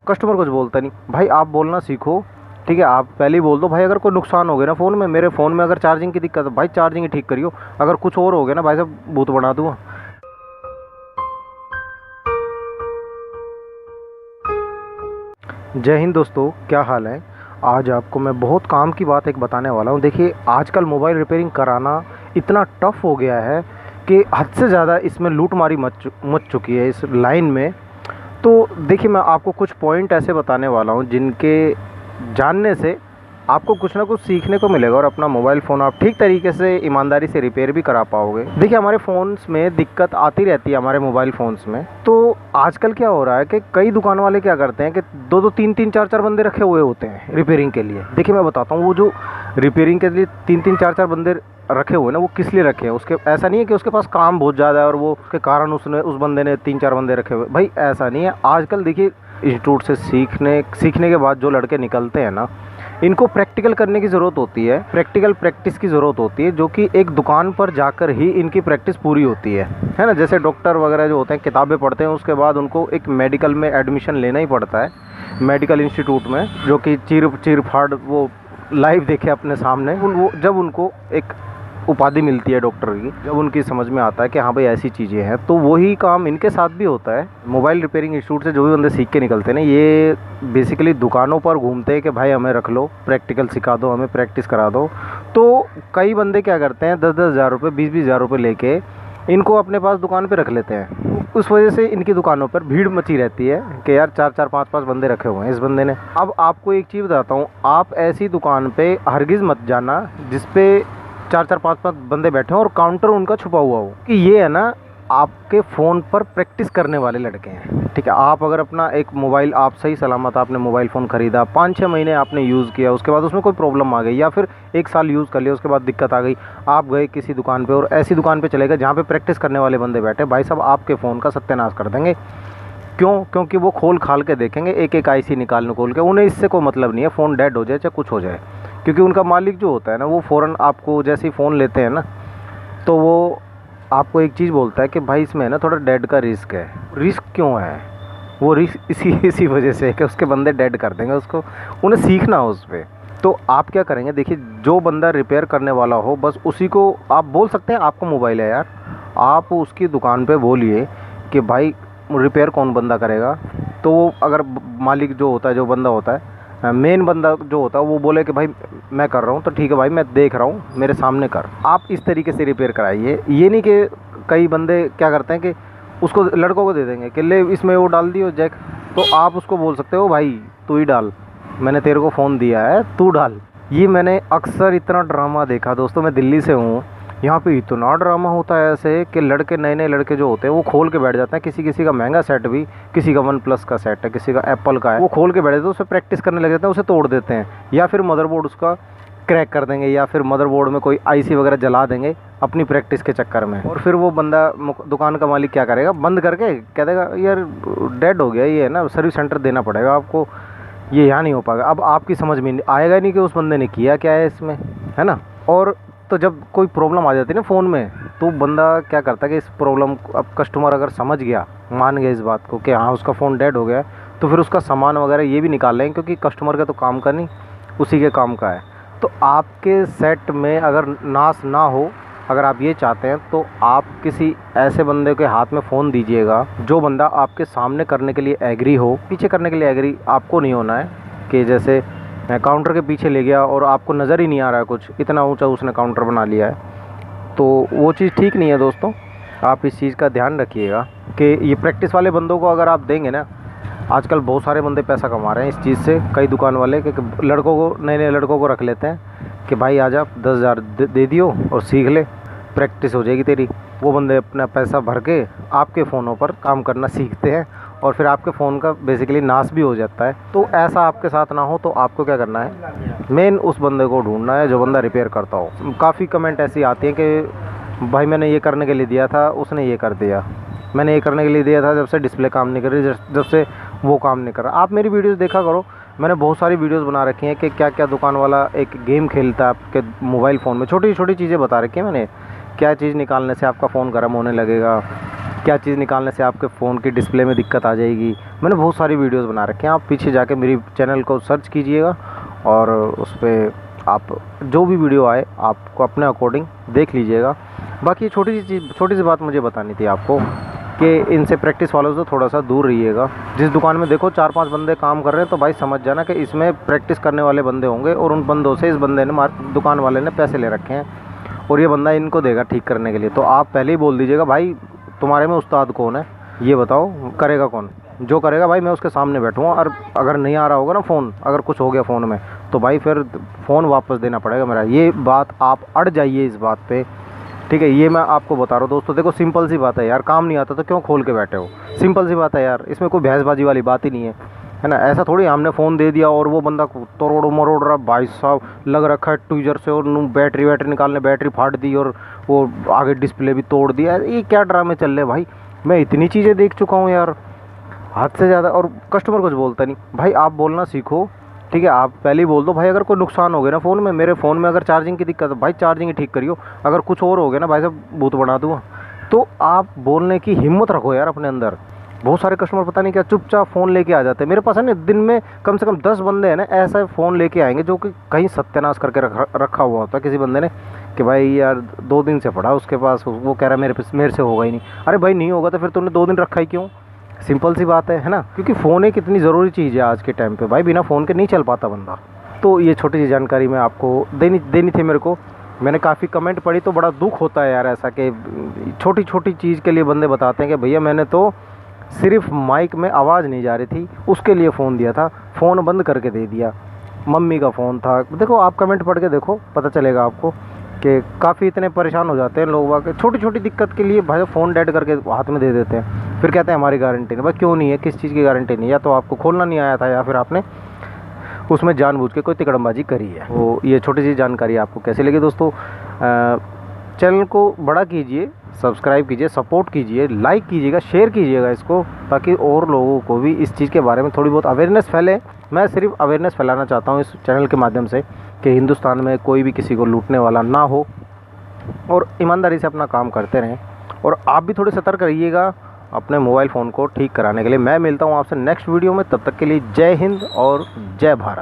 Customer कुछ बोलता नहीं। भाई आप बोलना सीखो, ठीक है। आप पहले ही बोल दो भाई अगर कोई नुकसान हो गया ना फ़ोन में, मेरे फ़ोन में अगर चार्जिंग की दिक्कत है भाई चार्जिंग ही ठीक करियो, अगर कुछ और हो गया ना भाई साहब भूत बना दूँगा। जय हिंद दोस्तों, क्या हाल है। आज आपको मैं बहुत काम की बात एक बताने वाला हूँ। देखिए आजकल मोबाइल रिपेयरिंग कराना इतना टफ़ हो गया है कि हद से ज़्यादा इसमें लूटमारी मच चुकी है इस लाइन में। तो देखिए मैं आपको कुछ पॉइंट ऐसे बताने वाला हूँ जिनके जानने से आपको कुछ ना कुछ सीखने को मिलेगा और अपना मोबाइल फ़ोन आप ठीक तरीके से ईमानदारी से रिपेयर भी करा पाओगे। देखिए हमारे फ़ोन्स में दिक्कत आती रहती है, हमारे मोबाइल फ़ोन्स में। तो आजकल क्या हो रहा है कि कई दुकान वाले क्या करते हैं कि दो दो तीन तीन चार चार बंदे रखे हुए होते हैं रिपेयरिंग के लिए। देखिए मैं बताता हूँ, वो जो रिपेयरिंग के लिए तीन तीन चार चार बंदे रखे हुए हैं ना, वो किस लिए रखे हैं। उसके ऐसा नहीं है कि उसके पास काम बहुत ज़्यादा है और वो के कारण उस बंदे ने तीन चार बंदे रखे हुए, भाई ऐसा नहीं है। आजकल देखिए इंस्टीट्यूट से सीखने के बाद जो लड़के निकलते हैं ना, इनको प्रैक्टिकल करने की ज़रूरत होती है, प्रैक्टिकल प्रैक्टिस की ज़रूरत होती है, जो कि एक दुकान पर जाकर ही इनकी प्रैक्टिस पूरी होती है ना। जैसे डॉक्टर वगैरह जो होते हैं किताबें पढ़ते हैं, उसके बाद उनको एक मेडिकल में एडमिशन लेना ही पड़ता है, मेडिकल इंस्टीट्यूट में, जो कि चीर फाड़ वो लाइव देखे अपने सामने। वो जब उनको एक उपाधि मिलती है डॉक्टर की, जब उनकी समझ में आता है कि हाँ भाई ऐसी चीज़ें हैं, तो वही काम इनके साथ भी होता है। मोबाइल रिपेयरिंग इंस्टीट्यूट से जो भी बंदे सीख के निकलते हैं ना, ये बेसिकली दुकानों पर घूमते हैं कि भाई हमें रख लो, प्रैक्टिकल सिखा दो, हमें प्रैक्टिस करा दो। तो कई बंदे क्या करते हैं, 10-10 हज़ार रुपये, 20-20 हज़ार रुपये लेके इनको अपने पास दुकान पर रख लेते हैं। उस वजह से इनकी दुकानों पर भीड़ मची रहती है कि यार 4-4 5-5 बंदे रखे हुए हैं इस बंदे ने। अब आपको एक चीज़ बताता हूँ, आप ऐसी दुकान पे हरगिज़ मत जाना जिसपे 4-4 5-5 बंदे बैठे हों और काउंटर उनका छुपा हुआ हो, कि ये है ना आपके फ़ोन पर प्रैक्टिस करने वाले लड़के हैं, ठीक है। आप अगर अपना एक मोबाइल, आप सही सलामत आपने मोबाइल फ़ोन ख़रीदा, 5-6 महीने आपने यूज़ किया, उसके बाद उसमें कोई प्रॉब्लम आ गई, या फिर 1 साल यूज़ कर लिया उसके बाद दिक्कत आ गई, आप गए किसी दुकान पे और ऐसी दुकान पे चले गए जहाँ पे प्रैक्टिस करने वाले बंदे बैठे, भाई साहब आपके फ़ोन का सत्यानाश कर देंगे। क्यों? क्योंकि वो खोल खाल के देखेंगे, एक एक आईसी निकाल के। उन्हें इससे कोई मतलब नहीं है फ़ोन डेड हो जाए चाहे कुछ हो जाए, क्योंकि उनका मालिक जो होता है ना, वो फ़ौरन आपको जैसे ही फ़ोन लेते हैं ना, तो वो आपको एक चीज़ बोलता है कि भाई इसमें ना थोड़ा डेड का रिस्क है। रिस्क क्यों है? वो रिस्क इसी वजह से है कि उसके बंदे डेड कर देंगे उसको, उन्हें सीखना हो उस पर। तो आप क्या करेंगे, देखिए जो बंदा रिपेयर करने वाला हो बस उसी को आप बोल सकते हैं, आपका मोबाइल है यार, आप उसकी दुकान पे बोलिए कि भाई रिपेयर कौन बंदा करेगा। तो वो अगर मालिक जो होता है, जो बंदा होता है, मेन बंदा जो होता है, वो बोले कि भाई मैं कर रहा हूँ, तो ठीक है भाई मैं देख रहा हूँ, मेरे सामने कर। आप इस तरीके से रिपेयर कराइए। ये नहीं कि कई बंदे क्या करते हैं कि उसको लड़कों को दे देंगे कि ले इसमें वो डाल दियो जैक, तो आप उसको बोल सकते हो भाई तू ही डाल, मैंने तेरे को फ़ोन दिया है तू डाल। ये मैंने अक्सर इतना ड्रामा देखा दोस्तों, मैं दिल्ली से हूँ, यहाँ पे इतना ड्रामा होता है ऐसे कि लड़के, नए नए लड़के जो होते हैं वो खोल के बैठ जाते हैं। किसी का महंगा सेट भी, किसी का OnePlus का सेट है, किसी का एप्पल का है, वो खोल के बैठ जाते हैं, उससे प्रैक्टिस करने लग जाते हैं, उसे तोड़ देते हैं, या फिर मदरबोर्ड उसका क्रैक कर देंगे, या फिर मदरबोर्ड में कोई आईसी वगैरह जला देंगे अपनी प्रैक्टिस के चक्कर में। और फिर वो बंदा, दुकान का मालिक क्या करेगा, बंद करके कह देगा यार डेड हो गया, ये है ना सर्विस सेंटर देना पड़ेगा आपको, ये यहाँ नहीं हो पाएगा। अब आपकी समझ में आएगा नहीं कि उस बंदे ने किया क्या है इसमें, है ना। और तो जब कोई प्रॉब्लम आ जाती है ना फ़ोन में, तो बंदा क्या करता है कि इस प्रॉब्लम को, अब कस्टमर अगर समझ गया, मान गया इस बात को कि हाँ उसका फ़ोन डेड हो गया, तो फिर उसका सामान वगैरह ये भी निकाल लेंगे, क्योंकि कस्टमर का तो काम का नहीं, उसी के काम का है। तो आपके सेट में अगर नाश ना हो, अगर आप ये चाहते हैं, तो आप किसी ऐसे बंदे के हाथ में फ़ोन दीजिएगा जो बंदा आपके सामने करने के लिए एग्री हो। पीछे करने के लिए एग्री आपको नहीं होना है, कि जैसे काउंटर के पीछे ले गया और आपको नज़र ही नहीं आ रहा है कुछ, इतना ऊंचा उसने काउंटर बना लिया है, तो वो चीज़ ठीक नहीं है दोस्तों। आप इस चीज़ का ध्यान रखिएगा कि ये प्रैक्टिस वाले बंदों को अगर आप देंगे ना, आजकल बहुत सारे बंदे पैसा कमा रहे हैं इस चीज़ से, कई दुकान वाले कि लड़कों को, नए नए लड़कों को रख लेते हैं कि भाई आजा 10 हज़ार दे दियो और सीख ले, प्रैक्टिस हो जाएगी तेरी। वो बंदे अपना पैसा भर के आपके फ़ोनों पर काम करना सीखते हैं और फिर आपके फ़ोन का बेसिकली नाश भी हो जाता है। तो ऐसा आपके साथ ना हो, तो आपको क्या करना है, मेन उस बंदे को ढूंढना है जो बंदा रिपेयर करता हो। काफ़ी कमेंट ऐसी आती हैं कि भाई मैंने ये करने के लिए दिया था, उसने ये कर दिया, मैंने ये करने के लिए दिया था, जब से डिस्प्ले काम नहीं कर रही, जब से वो काम नहीं कर रहा। आप मेरी वीडियोस देखा करो, मैंने बहुत सारी वीडियोस बना रखी हैं कि क्या क्या दुकान वाला एक गेम खेलता है आपके मोबाइल फ़ोन में, छोटी छोटी चीज़ें बता रखी हैं मैंने, क्या चीज़ निकालने से आपका फ़ोन गर्म होने लगेगा, क्या चीज़ निकालने से आपके फ़ोन की डिस्प्ले में दिक्कत आ जाएगी। मैंने बहुत सारी वीडियोस बना रखे हैं, आप पीछे जाके मेरी चैनल को सर्च कीजिएगा और उस पर आप जो भी वीडियो आए आपको अपने अकॉर्डिंग देख लीजिएगा। बाकी छोटी सी बात मुझे बतानी थी आपको कि इनसे प्रैक्टिस वालों से थोड़ा सा दूर रहिएगा। जिस दुकान में देखो 4-5 बंदे काम कर रहे हैं तो भाई समझ जाना कि इसमें प्रैक्टिस करने वाले बंदे होंगे और उन बंदों से इस बंदे ने दुकान वाले ने पैसे ले रखे हैं और ये बंदा इनको देगा ठीक करने के लिए। तो आप पहले ही बोल दीजिएगा भाई तुम्हारे में उस्ताद कौन है, ये बताओ, करेगा कौन। जो करेगा भाई मैं उसके सामने बैठूँगा और अगर नहीं आ रहा होगा ना फ़ोन, अगर कुछ हो गया फ़ोन में तो भाई फिर फ़ोन वापस देना पड़ेगा मेरा। ये बात आप अड़ जाइए इस बात पे, ठीक है। ये मैं आपको बता रहा हूँ दोस्तों। देखो सिंपल सी बात है यार, काम नहीं आता तो क्यों खोल के बैठे हो, सिंपल सी बात है यार, इसमें कोई बहसबाजी वाली बात ही नहीं है ना। ऐसा थोड़ी हमने फ़ोन दे दिया और वो बंदा तोड़ मरोड़ रहा, भाई साहब लग रखा है ट्विजर से और बैटरी निकालने बैटरी फाड़ दी और वो आगे डिस्प्ले भी तोड़ दिया। ये क्या ड्रामे चल रहे भाई, मैं इतनी चीज़ें देख चुका हूँ यार हद से ज़्यादा। और कस्टमर कुछ बोलता नहीं भाई, आप बोलना सीखो, ठीक है। आप पहले ही बोल दो भाई अगर कोई नुकसान हो गया ना फ़ोन में, मेरे फ़ोन में अगर चार्जिंग की दिक्कत है भाई चार्जिंग ही ठीक करियो, अगर कुछ और हो गया ना भाई साहब भूत बना दूँगा। तो आप बोलने की हिम्मत रखो यार अपने अंदर। बहुत सारे कस्टमर पता नहीं क्या चुपचाप फ़ोन लेके आ जाते हैं मेरे पास है ना। दिन में कम से कम 10 बंदे हैं ना ऐसा फ़ोन लेके आएंगे जो कि कहीं सत्यानाश करके रखा हुआ होता है किसी बंदे ने कि भाई यार 2 दिन से पड़ा उसके पास, वो कह रहा है मेरे से होगा ही नहीं। अरे भाई नहीं होगा तो फिर तुमने 2 दिन रखा ही क्यों, सिंपल सी बात है ना। क्योंकि फ़ोन एक इतनी ज़रूरी चीज़ है आज के टाइम पे भाई, बिना फ़ोन के नहीं चल पाता बंदा। तो ये छोटी सी जानकारी मैं आपको देनी थी मेरे को। मैंने काफ़ी कमेंट पढ़ी तो बड़ा दुख होता है यार ऐसा कि छोटी छोटी चीज़ के लिए बंदे बताते हैं कि भैया मैंने तो सिर्फ माइक में आवाज़ नहीं जा रही थी उसके लिए फ़ोन दिया था, फ़ोन बंद करके दे दिया, मम्मी का फ़ोन था। देखो आप कमेंट पढ़ के देखो, पता चलेगा आपको कि काफ़ी इतने परेशान हो जाते हैं लोग वाकई छोटी छोटी दिक्कत के लिए भाई फ़ोन डेड करके हाथ में दे देते हैं। फिर कहते हैं हमारी गारंटी नहीं। भाई क्यों नहीं है, किस चीज़ की गारंटी नहीं है? या तो आपको खोलना नहीं आया था या फिर आपने उसमें जानबूझ के कोई तिकड़मबाजी करी है। तो ये छोटी सी जानकारी आपको कैसी लगी दोस्तों? चैनल को बड़ा कीजिए, सब्सक्राइब कीजिए, सपोर्ट कीजिए, लाइक कीजिएगा, शेयर कीजिएगा इसको, ताकि और लोगों को भी इस चीज़ के बारे में थोड़ी बहुत अवेयरनेस फैले। मैं सिर्फ अवेयरनेस फैलाना चाहता हूँ इस चैनल के माध्यम से कि हिंदुस्तान में कोई भी किसी को लूटने वाला ना हो और ईमानदारी से अपना काम करते रहें। और आप भी थोड़े सतर्क रहिएगा अपने मोबाइल फ़ोन को ठीक कराने के लिए। मैं मिलता हूँ आपसे नेक्स्ट वीडियो में, तब तक के लिए जय हिंद और जय भारत।